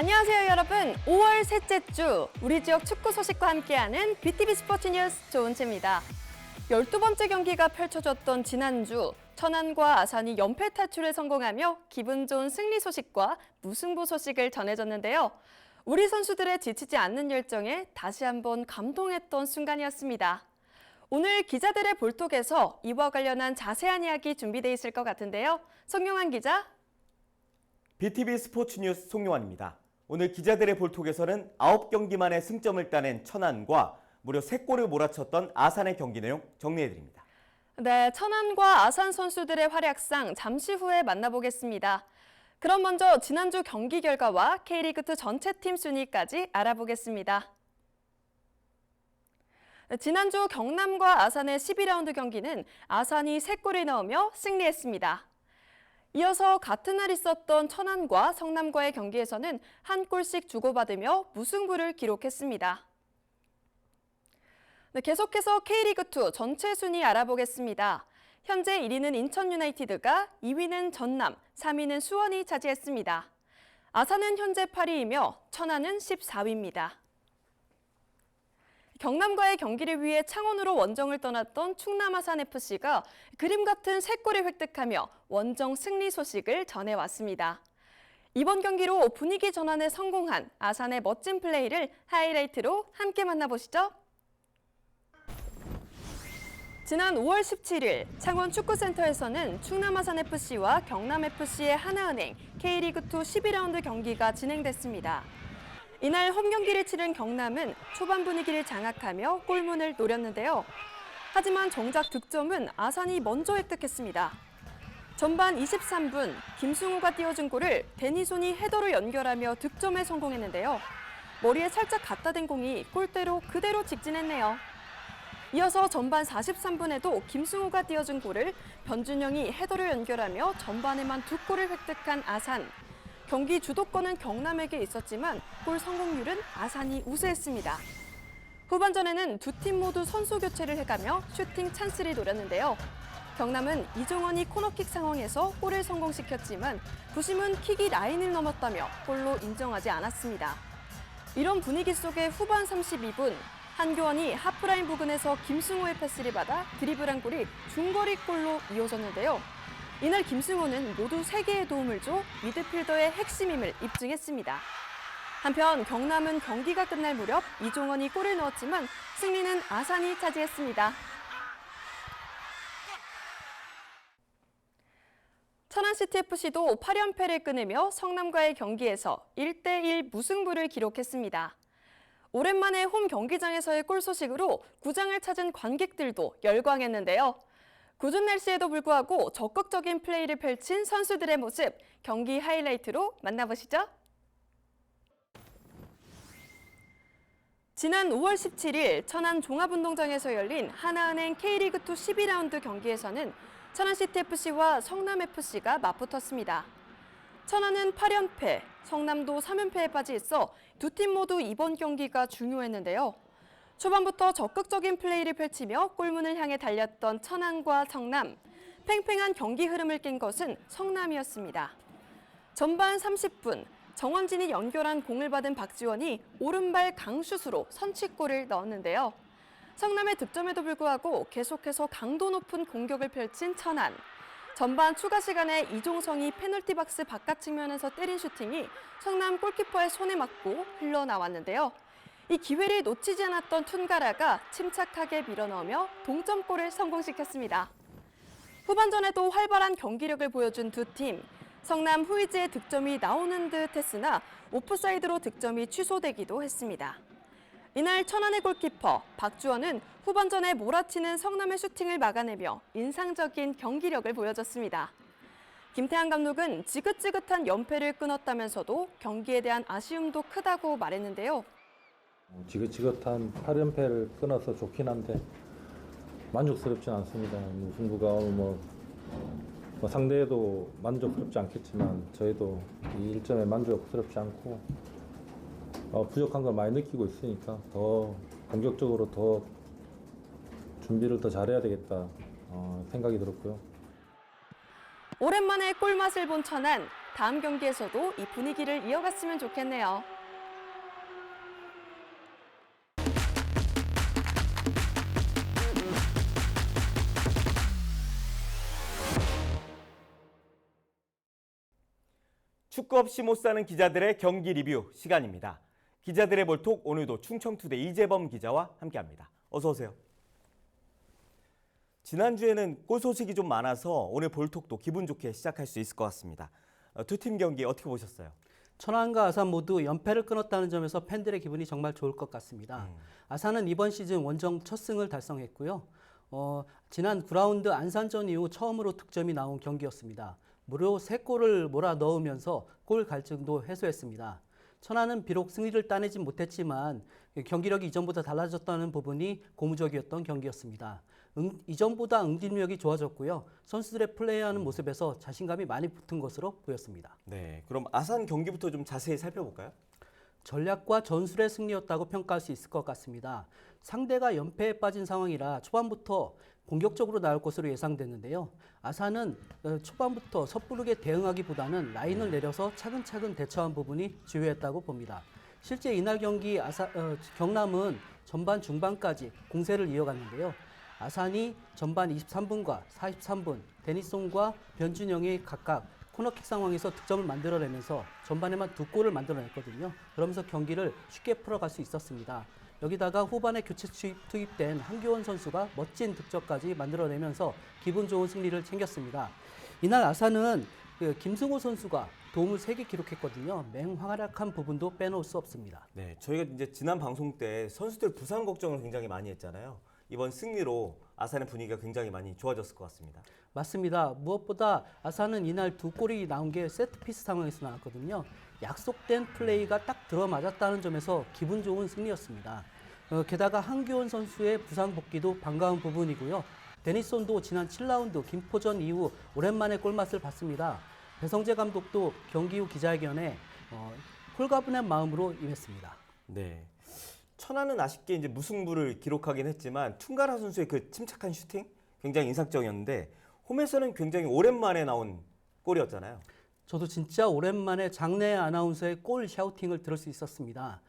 안녕하세요 여러분. 5월 셋째 주 우리 지역 축구 소식과 함께하는 BTV 스포츠 뉴스 조은채입니다. 12번째 경기가 펼쳐졌던 지난주 천안과 아산이 연패 탈출에 성공하며 기분 좋은 승리 소식과 무승부 소식을 전해졌는데요. 우리 선수들의 지치지 않는 열정에 다시 한번 감동했던 순간이었습니다. 오늘 기자들의 볼톡에서 이와 관련한 자세한 이야기 준비돼 있을 것 같은데요. 송용환 기자. BTV 스포츠 뉴스 송용환입니다. 오늘 기자들의 볼톡에서는 9경기 만에 승점을 따낸 천안과 무려 3골을 몰아쳤던 아산의 경기 내용 정리해드립니다. 네, 천안과 아산 선수들의 활약상 잠시 후에 만나보겠습니다. 그럼 먼저 지난주 경기 결과와 K리그2 전체 팀 순위까지 알아보겠습니다. 지난주 경남과 아산의 12라운드 경기는 아산이 3골을 넣으며 승리했습니다. 이어서 같은 날 있었던 천안과 성남과의 경기에서는 한 골씩 주고받으며 무승부를 기록했습니다. 네, 계속해서 K리그2 전체 순위 알아보겠습니다. 현재 1위는 인천 유나이티드가, 2위는 전남, 3위는 수원이 차지했습니다. 아산은 현재 8위이며 천안은 14위입니다. 경남과의 경기를 위해 창원으로 원정을 떠났던 충남 아산FC가 그림 같은 3골을 획득하며 원정 승리 소식을 전해왔습니다. 이번 경기로 분위기 전환에 성공한 아산의 멋진 플레이를 하이라이트로 함께 만나보시죠. 지난 5월 17일 창원 축구센터에서는 충남 아산FC와 경남FC의 하나은행 K리그2 12라운드 경기가 진행됐습니다. 이날 홈 경기를 치른 경남은 초반 분위기를 장악하며 골문을 노렸는데요. 하지만 정작 득점은 아산이 먼저 획득했습니다. 전반 23분 김승우가 띄워준 골을 데니손이 헤더로 연결하며 득점에 성공했는데요. 머리에 살짝 갖다 댄 공이 골대로 그대로 직진했네요. 이어서 전반 43분에도 김승우가 띄워준 골을 변준영이 헤더로 연결하며 전반에만 2골을 획득한 아산. 경기 주도권은 경남에게 있었지만 골 성공률은 아산이 우세했습니다. 후반전에는 두 팀 모두 선수 교체를 해가며 슈팅 찬스를 노렸는데요. 경남은 이종원이 코너킥 상황에서 골을 성공시켰지만 부심은 킥이 라인을 넘었다며 골로 인정하지 않았습니다. 이런 분위기 속에 후반 32분 한교원이 하프라인 부근에서 김승호의 패스를 받아 드리블한 골이 중거리 골로 이어졌는데요. 이날 김승호는 모두 3개의 도움을 줘 미드필더의 핵심임을 입증했습니다. 한편 경남은 경기가 끝날 무렵 이종원이 골을 넣었지만 승리는 아산이 차지했습니다. 천안시티FC도 8연패를 끊으며 성남과의 경기에서 1대1 무승부를 기록했습니다. 오랜만에 홈 경기장에서의 골 소식으로 구장을 찾은 관객들도 열광했는데요. 궂은 날씨에도 불구하고 적극적인 플레이를 펼친 선수들의 모습, 경기 하이라이트로 만나보시죠. 지난 5월 17일 천안 종합운동장에서 열린 하나은행 K리그2 12라운드 경기에서는 천안시티FC와 성남FC가 맞붙었습니다. 천안은 8연패, 성남도 3연패에 빠져 있어 두 팀 모두 이번 경기가 중요했는데요. 초반부터 적극적인 플레이를 펼치며 골문을 향해 달렸던 천안과 성남. 팽팽한 경기 흐름을 깬 것은 성남이었습니다. 전반 30분 정원진이 연결한 공을 받은 박지원이 오른발 강슛으로 선취골을 넣었는데요. 성남의 득점에도 불구하고 계속해서 강도 높은 공격을 펼친 천안. 전반 추가 시간에 이종성이 페널티 박스 바깥 측면에서 때린 슈팅이 성남 골키퍼의 손에 맞고 흘러나왔는데요. 이 기회를 놓치지 않았던 툰가라가 침착하게 밀어넣으며 동점골을 성공시켰습니다. 후반전에도 활발한 경기력을 보여준 두 팀. 성남 후이지의 득점이 나오는 듯 했으나 오프사이드로 득점이 취소되기도 했습니다. 이날 천안의 골키퍼 박주원은 후반전에 몰아치는 성남의 슈팅을 막아내며 인상적인 경기력을 보여줬습니다. 김태환 감독은 지긋지긋한 연패를 끊었다면서도 경기에 대한 아쉬움도 크다고 말했는데요. 지긋지긋한 8연패를 끊어서 좋긴 한데 만족스럽진 않습니다. 무승부가 오늘 상대에도 만족스럽지 않겠지만 저희도 이 1점에 만족스럽지 않고 부족한 걸 많이 느끼고 있으니까 더 공격적으로 더 준비를 더 잘해야 되겠다 생각이 들었고요. 오랜만에 꿀맛을 본 천안. 다음 경기에서도 이 분위기를 이어갔으면 좋겠네요. 축구 없이 못 사는 기자들의 경기 리뷰 시간입니다. 기자들의 볼톡 오늘도 충청투데이 이재범 기자와 함께합니다. 어서 오세요. 지난주에는 골 소식이 좀 많아서 오늘 볼톡도 기분 좋게 시작할 수 있을 것 같습니다. 두 팀 경기 어떻게 보셨어요? 천안과 아산 모두 연패를 끊었다는 점에서 팬들의 기분이 정말 좋을 것 같습니다. 아산은 이번 시즌 원정 첫 승을 달성했고요. 지난 9라운드 안산전 이후 처음으로 득점이 나온 경기였습니다. 무려 3골을 몰아 넣으면서 골 갈증도 해소했습니다. 천안은 비록 승리를 따내진 못했지만 경기력이 이전보다 달라졌다는 부분이 고무적이었던 경기였습니다. 이전보다 응집력이 좋아졌고요. 선수들의 플레이하는 모습에서 자신감이 많이 붙은 것으로 보였습니다. 네, 그럼 아산 경기부터 좀 자세히 살펴볼까요? 전략과 전술의 승리였다고 평가할 수 있을 것 같습니다. 상대가 연패에 빠진 상황이라 초반부터 공격적으로 나올 것으로 예상됐는데요. 아산은 초반부터 섣부르게 대응하기보다는 라인을 내려서 차근차근 대처한 부분이 주요했다고 봅니다. 실제 이날 경기 경남은 전반 중반까지 공세를 이어갔는데요. 아산이 전반 23분과 43분 데니송과 변준영이 각각 코너킥 상황에서 득점을 만들어내면서 전반에만 2골을 만들어냈거든요. 그러면서 경기를 쉽게 풀어갈 수 있었습니다. 여기다가 후반에 교체 투입된 한교원 선수가 멋진 득점까지 만들어내면서 기분 좋은 승리를 챙겼습니다. 이날 아산은 김승호 선수가 도움을 3개 기록했거든요. 맹활약한 부분도 빼놓을 수 없습니다. 네, 저희가 이제 지난 방송 때 선수들 부상 걱정을 굉장히 많이 했잖아요. 이번 승리로 아산의 분위기가 굉장히 많이 좋아졌을 것 같습니다. 맞습니다. 무엇보다 아산은 이날 2골이 나온 게 세트피스 상황에서 나왔거든요. 약속된 플레이가 딱 들어맞았다는 점에서 기분 좋은 승리였습니다. 게다가 한규원 선수의 부상 복귀도 반가운 부분이고요. 데니손도 지난 7라운드 김포전 이후 오랜만에 골맛을 봤습니다. 배성재 감독도 경기 후 기자회견에 홀가분한 마음으로 임했습니다. 네. 천안은 아쉽게 이제 무승부를 기록하긴 했지만 퉁가라 선수의 그 침착한 슈팅 굉장히 인상적이었는데 홈에서는 굉장히 오랜만에 나온 골이었잖아요. 저도 진짜 오랜만에 장내 아나운서의 골 샤우팅을 들을 수 있었습니다.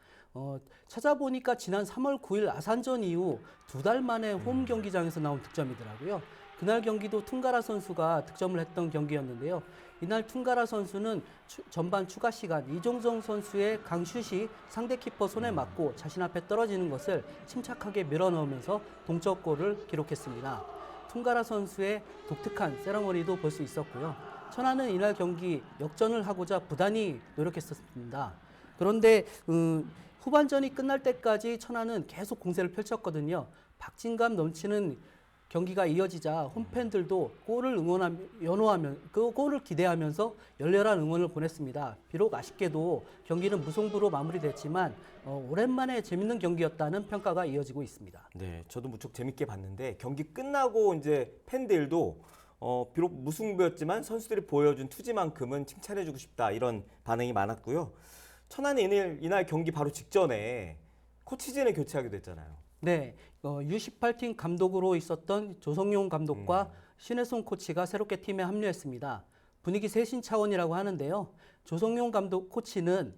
찾아보니까 지난 3월 9일 아산전 이후 2달 만에 홈 경기장에서 나온 득점이더라고요. 그날 경기도 퉁가라 선수가 득점을 했던 경기였는데요. 이날 퉁가라 선수는 전반 추가 시간 이종성 선수의 강슛이 상대 키퍼 손에 맞고 자신 앞에 떨어지는 것을 침착하게 밀어넣으면서 동점골을 기록했습니다. 퉁가라 선수의 독특한 세레머니도 볼 수 있었고요. 천안은 이날 경기 역전을 하고자 부단히 노력했었습니다. 그런데 후반전이 끝날 때까지 천안은 계속 공세를 펼쳤거든요. 박진감 넘치는 경기가 이어지자 홈팬들도 골을 그 골을 기대하면서 열렬한 응원을 보냈습니다. 비록 아쉽게도 경기는 무승부로 마무리됐지만 오랜만에 재밌는 경기였다는 평가가 이어지고 있습니다. 네, 저도 무척 재밌게 봤는데 경기 끝나고 이제 팬들도 비록 무승부였지만 선수들이 보여준 투지만큼은 칭찬해주고 싶다 이런 반응이 많았고요. 천안이 이날 경기 바로 직전에 코치진을 교체하기도 했잖아요. 네, U18팀 감독으로 있었던 조성용 감독과 신혜송 코치가 새롭게 팀에 합류했습니다. 분위기 쇄신 차원이라고 하는데요. 조성용 감독 코치는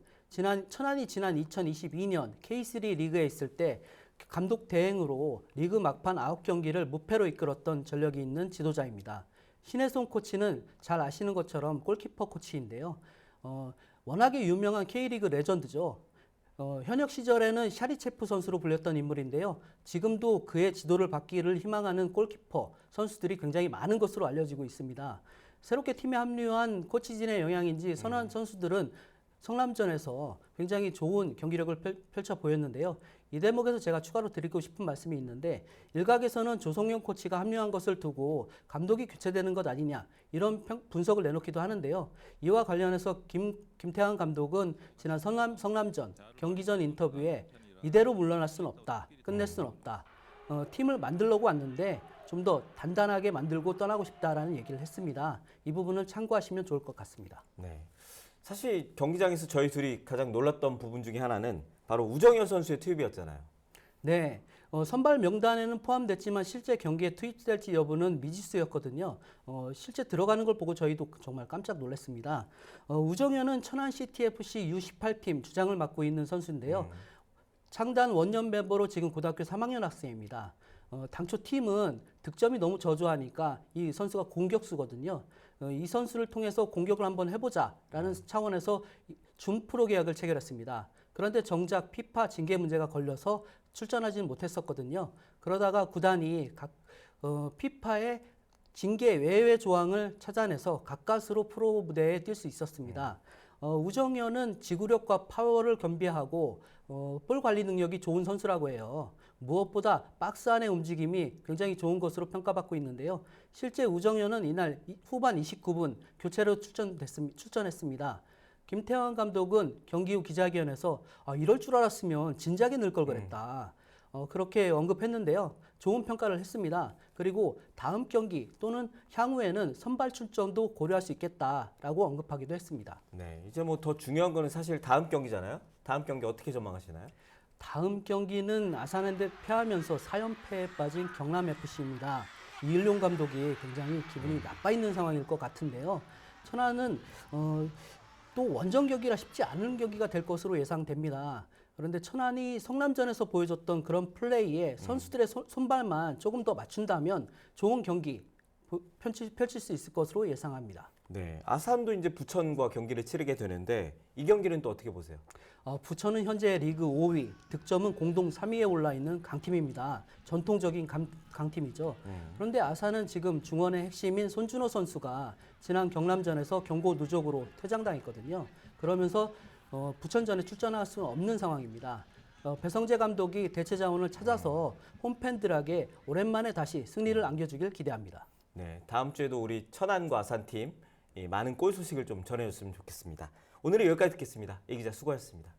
천안이 지난 2022년 K3 리그에 있을 때 감독 대행으로 리그 막판 9경기를 무패로 이끌었던 전력이 있는 지도자입니다. 신혜송 코치는 잘 아시는 것처럼 골키퍼 코치인데요. 워낙에 유명한 K리그 레전드죠. 현역 시절에는 샤리체프 선수로 불렸던 인물인데요. 지금도 그의 지도를 받기를 희망하는 골키퍼 선수들이 굉장히 많은 것으로 알려지고 있습니다. 새롭게 팀에 합류한 코치진의 영향인지 선한 선수들은 성남전에서 굉장히 좋은 경기력을 펼쳐 보였는데요. 이 대목에서 제가 추가로 드리고 싶은 말씀이 있는데 일각에서는 조성용 코치가 합류한 것을 두고 감독이 교체되는 것 아니냐 이런 분석을 내놓기도 하는데요. 이와 관련해서 김태환 감독은 지난 성남전 경기전 인터뷰에 이대로 물러날 수는 없다. 끝낼 수는 없다. 팀을 만들려고 왔는데 좀 더 단단하게 만들고 떠나고 싶다라는 얘기를 했습니다. 이 부분을 참고하시면 좋을 것 같습니다. 네. 사실 경기장에서 저희 둘이 가장 놀랐던 부분 중에 하나는 바로 우정현 선수의 투입이었잖아요. 네, 선발 명단에는 포함됐지만 실제 경기에 투입될지 여부는 미지수였거든요. 실제 들어가는 걸 보고 저희도 정말 깜짝 놀랐습니다. 우정현은 천안 CTFC U18팀 주장을 맡고 있는 선수인데요. 창단 원년 멤버로 지금 고등학교 3학년 학생입니다. 당초 팀은 득점이 너무 저조하니까 이 선수가 공격수거든요. 이 선수를 통해서 공격을 한번 해보자라는 차원에서 준프로 계약을 체결했습니다. 그런데 정작 피파 징계 문제가 걸려서 출전하지는 못했었거든요. 그러다가 구단이 피파의 징계 외외 조항을 찾아내서 가까스로 프로 무대에 뛸 수 있었습니다. 우정현은 지구력과 파워를 겸비하고 볼 관리 능력이 좋은 선수라고 해요. 무엇보다 박스 안의 움직임이 굉장히 좋은 것으로 평가받고 있는데요. 실제 우정현은 이날 후반 29분 교체로 출전했습니다. 김태환 감독은 경기 후 기자회견에서 이럴 줄 알았으면 진작에 넣을 걸 그랬다. 그렇게 언급했는데요. 좋은 평가를 했습니다. 그리고 다음 경기 또는 향후에는 선발 출전도 고려할 수 있겠다라고 언급하기도 했습니다. 네, 이제 뭐 더 중요한 거는 사실 다음 경기잖아요. 다음 경기 어떻게 전망하시나요? 다음 경기는 아산현대 패하면서 4연패에 빠진 경남FC입니다. 이일용 감독이 굉장히 기분이 나빠 있는 상황일 것 같은데요. 천안은 또 원정 경기라 쉽지 않은 경기가 될 것으로 예상됩니다. 그런데 천안이 성남전에서 보여줬던 그런 플레이에 선수들의 손발만 조금 더 맞춘다면 좋은 경기 펼칠 수 있을 것으로 예상합니다. 네, 아산도 이제 부천과 경기를 치르게 되는데 이 경기는 또 어떻게 보세요? 부천은 현재 리그 5위, 득점은 공동 3위에 올라 있는 강팀입니다. 전통적인 강팀이죠. 그런데 아산은 지금 중원의 핵심인 손준호 선수가 지난 경남전에서 경고 누적으로 퇴장당했거든요. 그러면서 부천전에 출전할 수는 없는 상황입니다. 배성재 감독이 대체 자원을 찾아서 홈팬들에게 오랜만에 다시 승리를 안겨주길 기대합니다. 네, 다음 주에도 우리 천안과 아산팀 많은 골 소식을 좀 전해줬으면 좋겠습니다. 오늘은 여기까지 듣겠습니다. 이 기자 수고하셨습니다.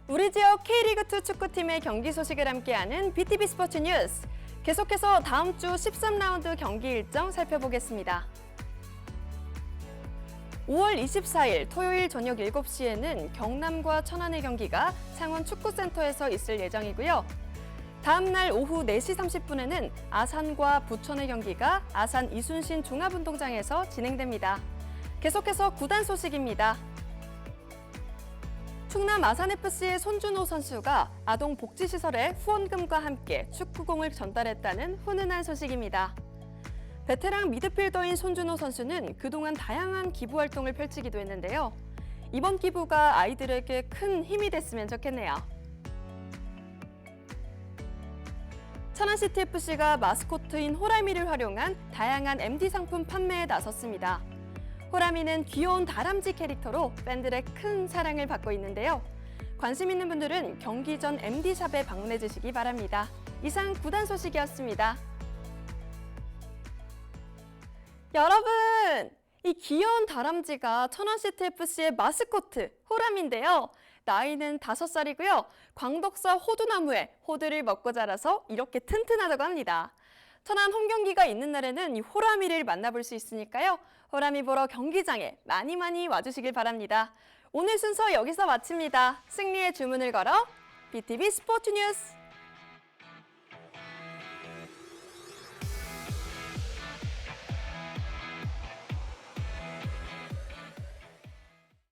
우리 지역 K리그2 축구팀의 경기 소식을 함께하는 BTV 스포츠 뉴스. 계속해서 다음 주 13라운드 경기 일정 살펴보겠습니다. 5월 24일 토요일 저녁 7시에는 경남과 천안의 경기가 창원 축구센터에서 있을 예정이고요. 다음 날 오후 4시 30분에는 아산과 부천의 경기가 아산 이순신 종합운동장에서 진행됩니다. 계속해서 구단 소식입니다. 충남 아산FC의 손준호 선수가 아동복지시설에 후원금과 함께 축구공을 전달했다는 훈훈한 소식입니다. 베테랑 미드필더인 손준호 선수는 그동안 다양한 기부 활동을 펼치기도 했는데요. 이번 기부가 아이들에게 큰 힘이 됐으면 좋겠네요. 천안CTFC가 마스코트인 호라미를 활용한 다양한 MD 상품 판매에 나섰습니다. 호라미는 귀여운 다람쥐 캐릭터로 팬들의 큰 사랑을 받고 있는데요. 관심 있는 분들은 경기 전 MD샵에 방문해 주시기 바랍니다. 이상 구단 소식이었습니다. 여러분! 이 귀여운 다람쥐가 천안CTFC의 마스코트 호람인데요. 나이는 5살이고요. 광덕사 호두나무에 호두를 먹고 자라서 이렇게 튼튼하다고 합니다. 천안 홈경기가 있는 날에는 이 호라미를 만나볼 수 있으니까요. 호라미 보러 경기장에 많이 와주시길 바랍니다. 오늘 순서 여기서 마칩니다. 승리의 주문을 걸어 BTV 스포츠 뉴스.